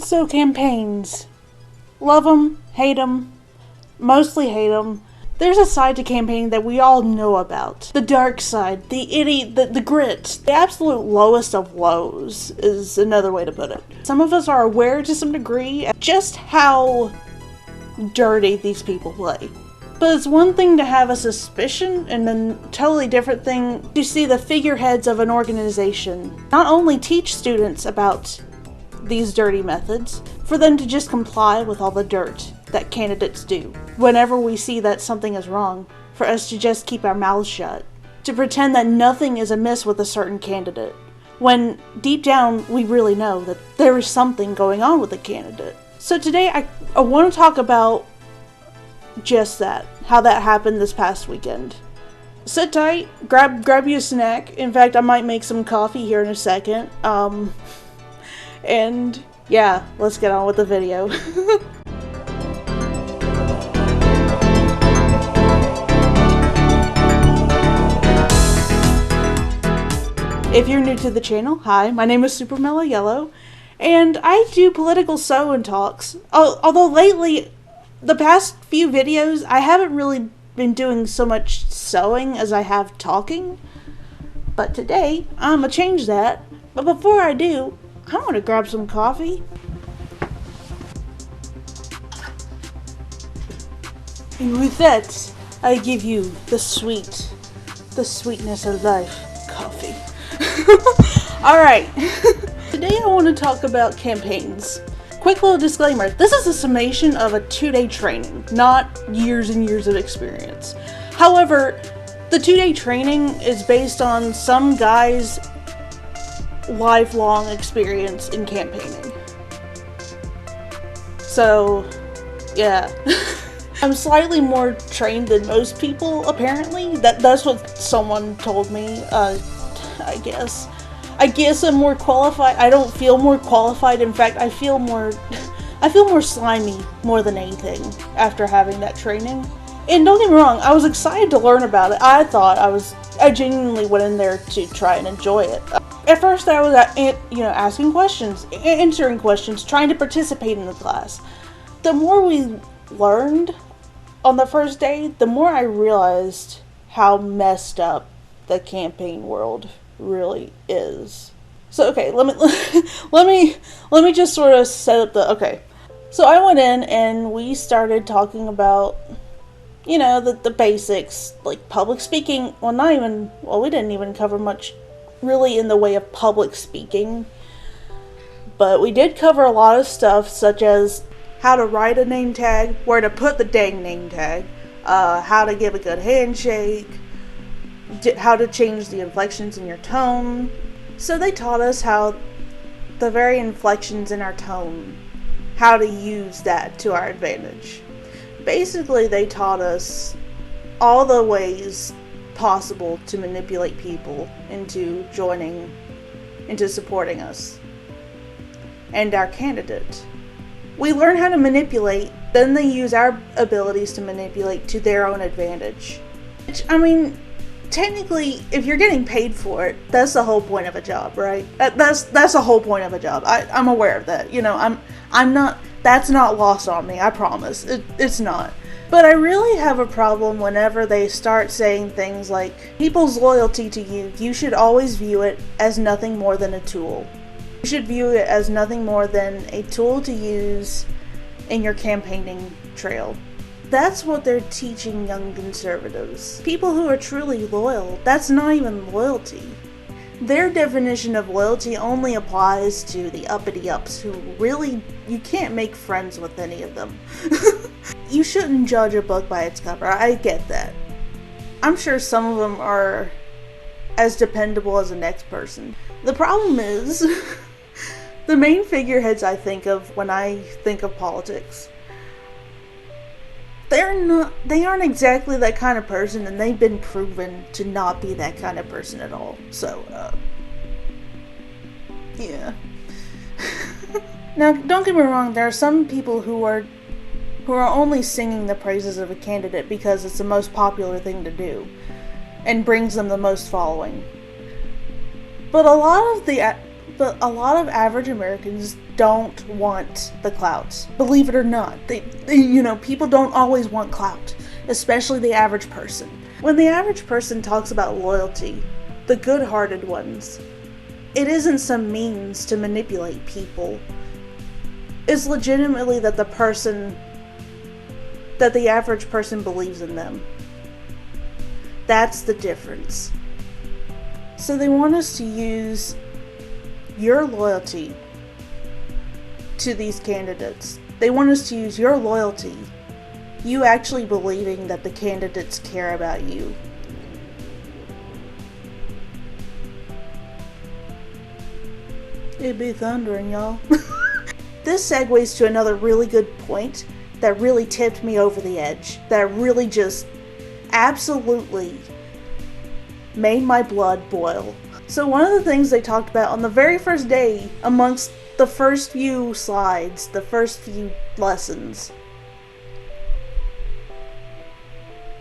So campaigns. Love them, hate them, mostly hate them. There's a side to campaigning that we all know about. The dark side, the grit. The absolute lowest of lows is another way to put it. Some of us are aware to some degree just how dirty these people play. But it's one thing to have a suspicion, and then totally different thing to see the figureheads of an organization not only teach students about these dirty methods, for them to just comply with all the dirt that candidates do. Whenever we see that something is wrong, for us to just keep our mouths shut. To pretend that nothing is amiss with a certain candidate, when deep down we really know that there is something going on with the candidate. So today I want to talk about just that, how that happened this past weekend. Sit tight, grab you a snack. In fact, I might make some coffee here in a second. And yeah, let's get on with the video. If you're new to the channel, hi, my name is Super Mellow Yellow, and I do political sew-and talks. Although lately, the past few videos, I haven't really been doing so much sewing as I have talking. But today, I'm gonna change that. But before I do, I'm gonna grab some coffee. And with that, I give you the sweetness of life, coffee. Alright, today I want to talk about campaigns. Quick little disclaimer, this is a summation of a 2-day training, not years and years of experience. However, the 2-day training is based on some guy's lifelong experience in campaigning. So, yeah. I'm slightly more trained than most people, apparently. That's what someone told me, I guess. I guess I'm more qualified. I don't feel more qualified. In fact, I feel more slimy more than anything after having that training. And don't get me wrong, I was excited to learn about it. I genuinely went in there to try and enjoy it. At first I was asking questions, answering questions, trying to participate in the class. The more we learned on the first day, the more I realized how messed up the campaign world really is. So okay, let me just sort of set up okay. So I went in and we started talking about, the basics, like public speaking. We didn't even cover much really in the way of public speaking, but we did cover a lot of stuff such as how to write a name tag, where to put the dang name tag, how to give a good handshake, how to change the inflections in your tone. So they taught us how the very inflections in our tone, how to use that to our advantage. Basically, they taught us all the ways possible to manipulate people into supporting us and our candidate. We learn how to manipulate, then they use our abilities to manipulate to their own advantage. Which, technically, if you're getting paid for it, that's the whole point of a job, right? That's the whole point of a job. I'm aware of that. I'm not. That's not lost on me. I promise. It's not. But I really have a problem whenever they start saying things like, people's loyalty to you, you should always view it as nothing more than a tool. You should view it as nothing more than a tool to use in your campaigning trail. That's what they're teaching young conservatives. People who are truly loyal, that's not even loyalty. Their definition of loyalty only applies to the uppity-ups who really, you can't make friends with any of them. You shouldn't judge a book by its cover, I get that. I'm sure some of them are as dependable as the next person. The problem is, the main figureheads I think of when I think of politics, they aren't exactly that kind of person, and they've been proven to not be that kind of person at all. So, yeah. Now, don't get me wrong, there are some people who are only singing the praises of a candidate because it's the most popular thing to do, and brings them the most following. But a lot of average Americans don't want the clout. Believe it or not. People don't always want clout, especially the average person. When the average person talks about loyalty, the good-hearted ones, it isn't some means to manipulate people. It's legitimately that the average person believes in them. That's the difference. So they want us to use your loyalty to these candidates. They want us to use your loyalty, you actually believing that the candidates care about you. It be thundering, y'all. This segues to another really good point that really tipped me over the edge. That really just absolutely made my blood boil. So one of the things they talked about on the very first day, amongst the first few slides, the first few lessons,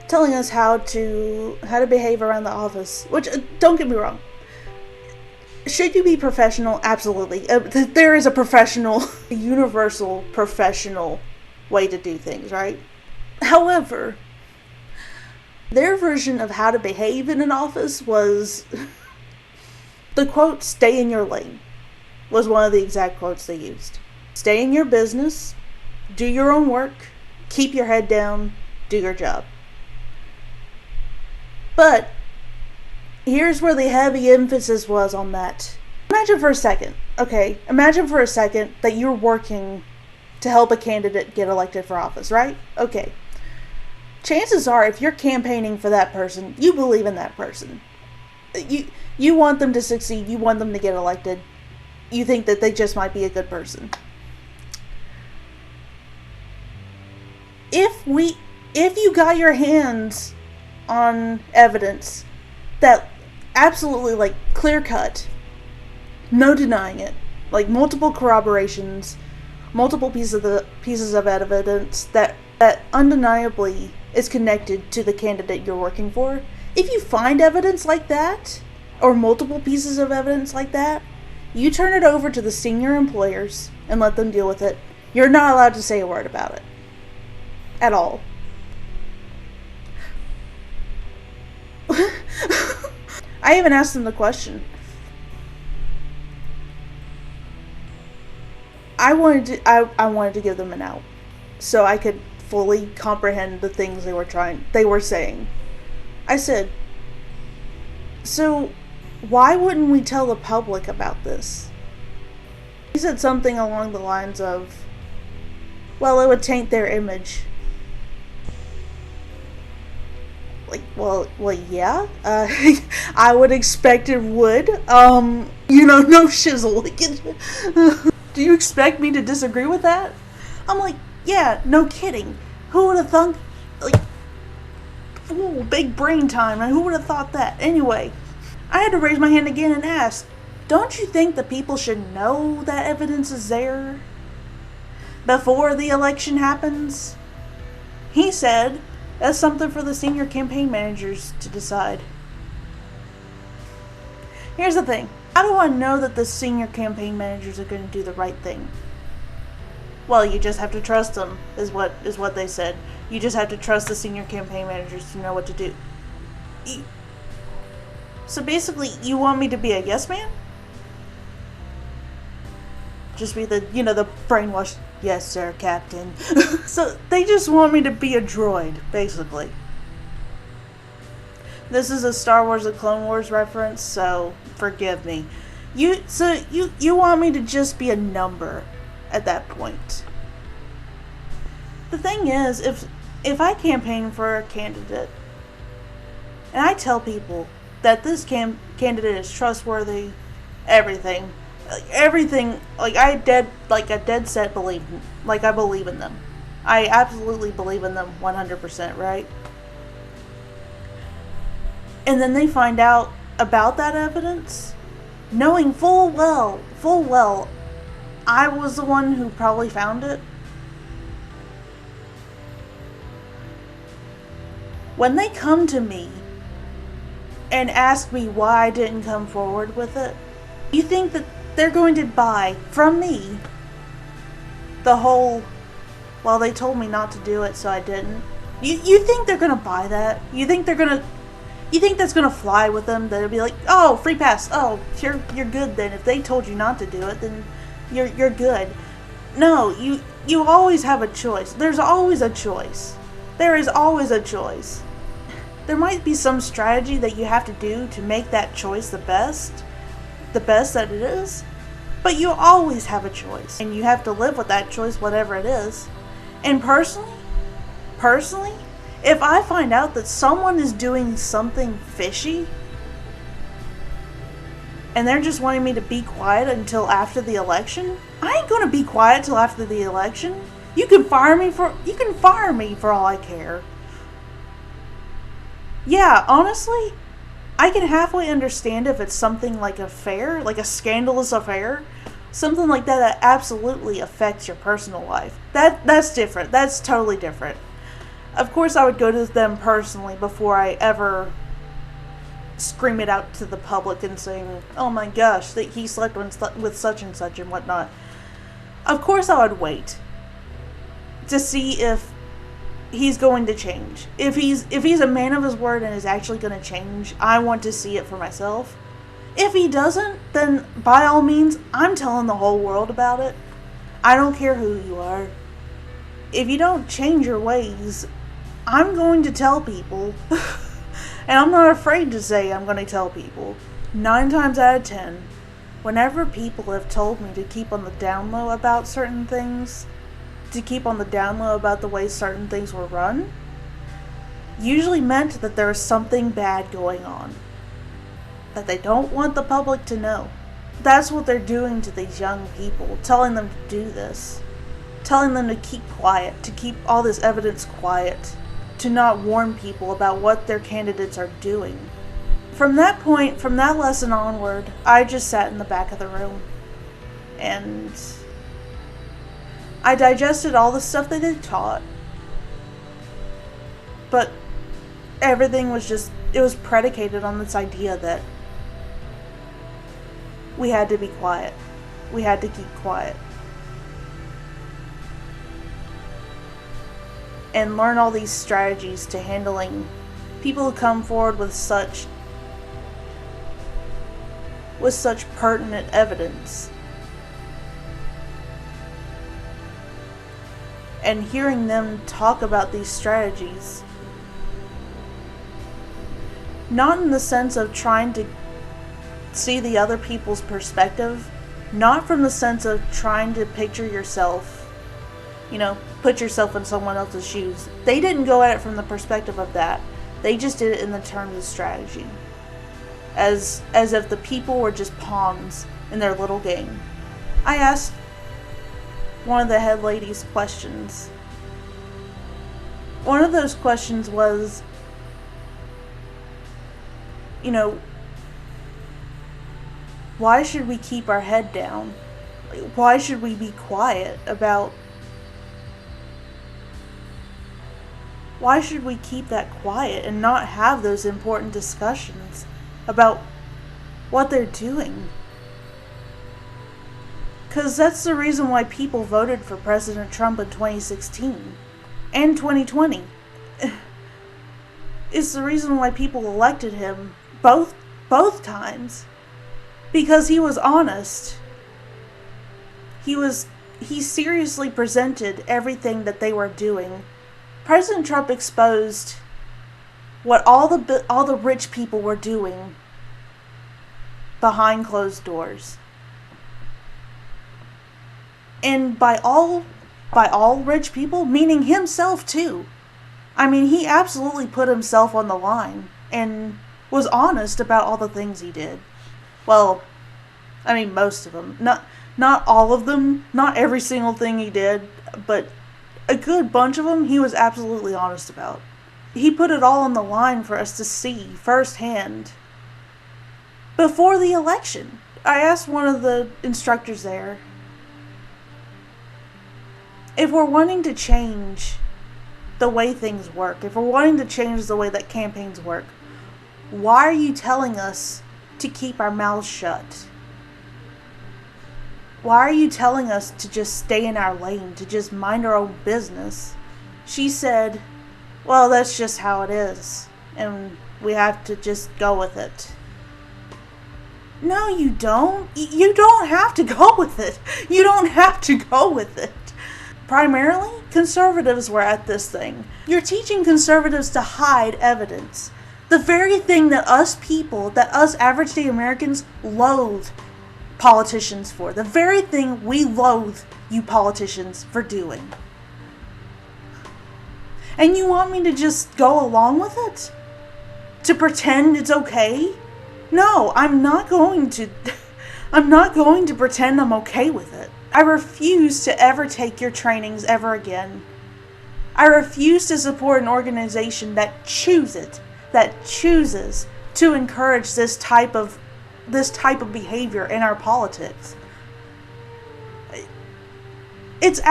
telling us how to behave around the office. Which, don't get me wrong, should you be professional? Absolutely. There is a professional, a universal professional way to do things, right? However, their version of how to behave in an office was the quote, "Stay in your lane," was one of the exact quotes they used. Stay in your business, do your own work, keep your head down, do your job. But here's where the heavy emphasis was on that. Imagine for a second that you're working to help a candidate get elected for office, right? Okay. Chances are, if you're campaigning for that person, you believe in that person. You want them to succeed, you want them to get elected. You think that they just might be a good person. If you got your hands on evidence that absolutely, like, clear cut, no denying it, like multiple corroborations, multiple pieces of evidence that undeniably is connected to the candidate you're working for, if you find evidence like that, or multiple pieces of evidence like that, you turn it over to the senior employers and let them deal with it. You're not allowed to say a word about it. At all. I even asked them the question. I wanted to give them an out, so I could fully comprehend the things they were saying. I said, so why wouldn't we tell the public about this? He said something along the lines of, well, it would taint their image. Like, well, yeah. I would expect it would. No shizzle. Do you expect me to disagree with that? I'm like, yeah, no kidding. Who would have thunk, like, ooh, big brain time, and who would have thought that? Anyway, I had to raise my hand again and ask, don't you think the people should know that evidence is there before the election happens? He said, that's something for the senior campaign managers to decide. Here's the thing. How do I know that the senior campaign managers are going to do the right thing? Well, you just have to trust them, is what they said. You just have to trust the senior campaign managers to know what to do. So basically, you want me to be a yes man? Just be the brainwashed, yes sir, captain. So they just want me to be a droid, basically. This is a Star Wars and Clone Wars reference, so forgive me. You want me to just be a number at that point. The thing is, if I campaign for a candidate, and I tell people that this candidate is trustworthy, everything, like I dead set believe, like I believe in them. I absolutely believe in them 100%, right? And then they find out about that evidence, knowing full well, I was the one who probably found it. When they come to me and ask me why I didn't come forward with it, you think that they're going to buy from me The whole, well, they told me not to do it, so I didn't. You think they're gonna buy that? You think that's gonna fly with them? That it'll be like, oh, free pass. Oh, you're good then. If they told you not to do it, then you're good. No, you always have a choice. There's always a choice. There is always a choice. There might be some strategy that you have to do to make that choice the best that it is, but you always have a choice, and you have to live with that choice, whatever it is. And personally, if I find out that someone is doing something fishy, and they're just wanting me to be quiet until after the election, I ain't gonna be quiet till after the election. You can fire me for all I care. Yeah, honestly, I can halfway understand if it's something like affair, like a scandalous affair, something like that absolutely affects your personal life. That's different. That's totally different. Of course, I would go to them personally before I ever scream it out to the public and saying, oh my gosh, that he slept with such and such and whatnot. Of course, I would wait to see if he's going to change. If he's a man of his word and is actually going to change, I want to see it for myself. If he doesn't, then by all means, I'm telling the whole world about it. I don't care who you are. If you don't change your ways, I'm going to tell people. And I'm not afraid to say I'm going to tell people. 9 times out of 10, whenever people have told me to keep on the down low about certain things, to keep on the down low about the way certain things were run, usually meant that there was something bad going on that they don't want the public to know. That's what they're doing to these young people, telling them to do this, telling them to keep quiet, to keep all this evidence quiet, to not warn people about what their candidates are doing. From that point, from that lesson onward, I just sat in the back of the room and I digested all the stuff that they taught, but everything was it was predicated on this idea that we had to be quiet. We had to keep quiet. And learn all these strategies to handling people who come forward with such pertinent evidence. And hearing them talk about these strategies, not in the sense of trying to see the other people's perspective, not from the sense of trying to picture yourself, put yourself in someone else's shoes. They didn't go at it from the perspective of that. They just did it in the terms of strategy. As if the people were just pawns in their little game. I asked one of the head ladies questions. One of those questions was, why should we keep our head down? Why should we be quiet about... Why should we keep that quiet and not have those important discussions about what they're doing? Because that's the reason why people voted for President Trump in 2016 and 2020. It's the reason why people elected him both times. Because he was honest. He seriously presented everything that they were doing. President Trump exposed what all the rich people were doing behind closed doors. And by all rich people, meaning himself too. I mean, he absolutely put himself on the line and was honest about all the things he did. Well, I mean, most of them. Not all of them. Not every single thing he did. But a good bunch of them he was absolutely honest about. He put it all on the line for us to see firsthand. Before the election, I asked one of the instructors there, if we're wanting to change the way things work, if we're wanting to change the way that campaigns work, why are you telling us to keep our mouths shut? Why are you telling us to just stay in our lane, to just mind our own business? She said, well, that's just how it is, and we have to just go with it. No, you don't. You don't have to go with it. You don't have to go with it. Primarily, conservatives were at this thing. You're teaching conservatives to hide evidence. The very thing that us people, that us average day Americans loathe politicians for. The very thing we loathe you politicians for doing. And you want me to just go along with it? To pretend it's okay? No, I'm not going to pretend I'm okay with it. I refuse to ever take your trainings ever again. I refuse to support an organization that chooses to encourage this type of behavior in our politics. It's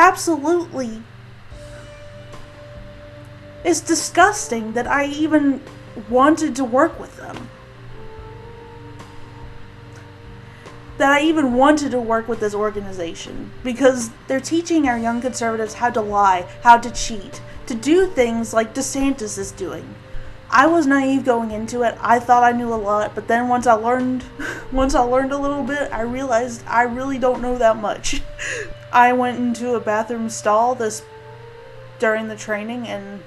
disgusting that I even wanted to work with them. That I even wanted to work with this organization, because they're teaching our young conservatives how to lie, how to cheat, to do things like DeSantis is doing. I was naive going into it. I thought I knew a lot, but then once I learned a little bit, I realized I really don't know that much. I went into a bathroom stall during the training, and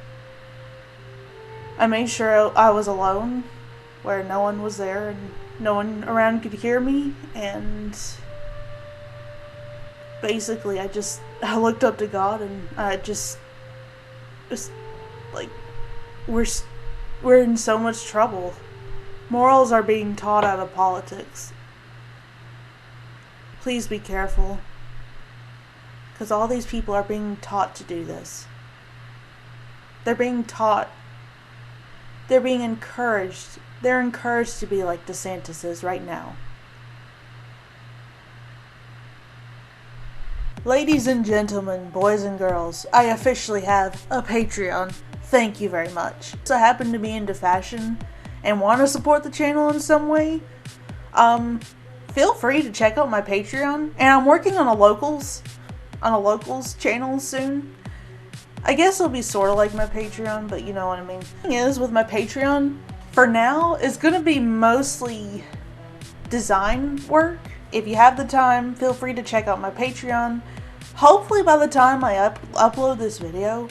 I made sure I was alone, where no one was there and no one around could hear me, and basically I looked up to God, and I just like, we're in so much trouble. Morals are being taught out of politics. Please be careful, because all these people are being taught to do this. They're being taught. They're being encouraged. They're encouraged to be like DeSantis is right now. Ladies and gentlemen, boys and girls, I officially have a Patreon. Thank you very much. So I happen to be into fashion and want to support the channel in some way, feel free to check out my Patreon. And I'm working on a locals channel soon. I guess it'll be sort of like my Patreon, but you know what I mean. The thing is, with my Patreon, for now, it's going to be mostly design work. If you have the time, feel free to check out my Patreon. Hopefully by the time I upload this video,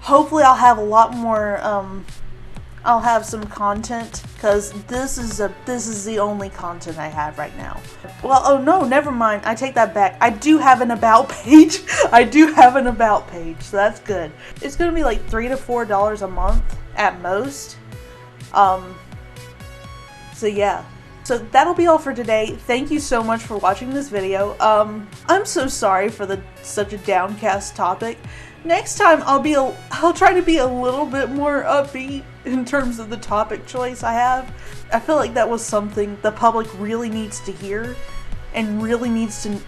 hopefully I'll have a lot more, I'll have some content, because this is the only content I have right now. Well, oh no, never mind, I take that back. I do have an about page. I do have an about page, so that's good. It's going to be like $3 to $4 a month at most. So yeah. So that'll be all for today. Thank you so much for watching this video. I'm so sorry for such a downcast topic. Next time I'll try to be a little bit more upbeat in terms of the topic choice I have. I feel like that was something the public really needs to hear and really needs to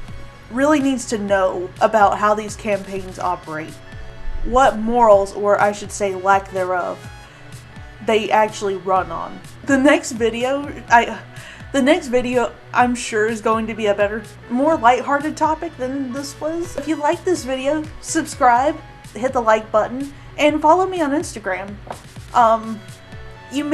know about how these campaigns operate. What morals, or I should say lack thereof, they actually run on. The next video I'm sure is going to be a better, more lighthearted topic than this was. If you like this video, subscribe, hit the like button, and follow me on Instagram. You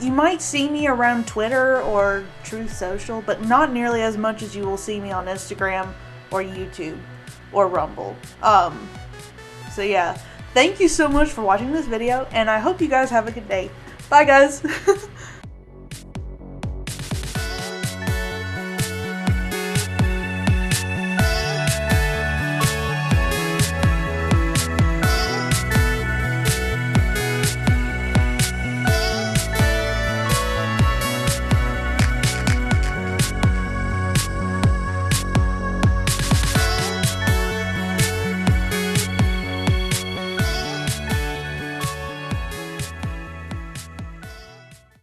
might see me around Twitter or Truth Social, but not nearly as much as you will see me on Instagram or YouTube or Rumble. So yeah, thank you so much for watching this video, and I hope you guys have a good day. Bye guys!